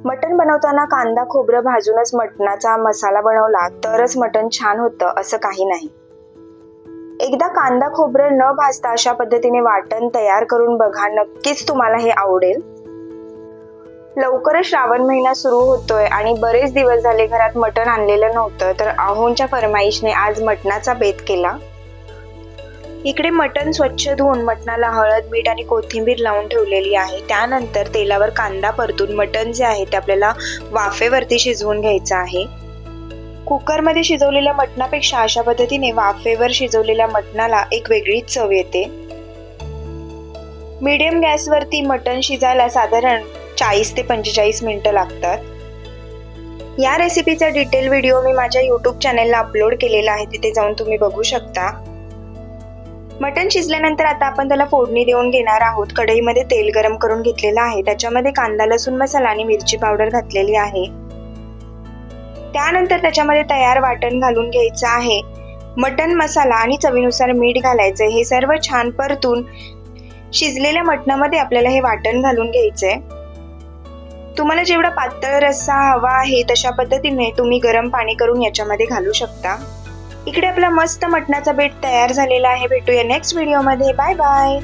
मटण बनवताना कांदा खोबरं भाजूनच मटणाचा मसाला बनवला तरच मटण छान होतं असं काही नाही। एकदा कांदा खोबरं न भाजता अशा पद्धतीने वाटण तयार करून बघा, नक्कीच तुम्हाला हे आवडेल। लवकरच श्रावण महिना सुरू होतोय आणि बरेच दिवस झाले घरात मटण आणलेलं नव्हतं, तर आहोंच्या फरमाईशने आज मटणाचा बेत केला। इकडे मटण स्वच्छ धुवून मटणाला हळद मीठ आणि कोथिंबीर लावून ठेवलेली आहे। त्यानंतर तेलावर कांदा परतून मटण जे आहे ते आपल्याला वाफेवरती शिजवून घ्यायचं आहे। कुकरमध्ये शिजवलेल्या मटणापेक्षा अशा पद्धतीने वाफेवर शिजवलेल्या मटणाला एक वेगळीच चव येते। मीडियम गॅसवरती मटण शिजायला साधारण 40 ते 45 मिनिटं लागतात। या रेसिपीचा डिटेल व्हिडिओ मी माझ्या YouTube चॅनेलला अपलोड केलेला आहे, तिथे जाऊन तुम्ही बघू शकता। मटण शिजल्यानंतर आता आपण त्याला फोडणी देऊन घेणार आहोत। कढईमध्ये तेल गरम करून घेतलेलं आहे, त्याच्यामध्ये कांदा लसूण मसाला आणि मिरची पावडर घातलेली आहे। त्यानंतर त्याच्यामध्ये तयार वाटण घालून घ्यायचं आहे। मटण मसाला आणि चवीनुसार मीठ घालायचं। हे सर्व छान परतून शिजलेल्या मटणामध्ये आपल्याला हे वाटण घालून घ्यायचंय। तुम्हाला जेवढा पातळ रस्सा हवा आहे तशा पद्धतीने तुम्ही गरम पाणी करून याच्यामध्ये घालू शकता। इकडे आपला मस्त मटणाचा बेत तयार झालेला आहे। भेटूया नेक्स्ट व्हिडिओमध्ये। Bye bye.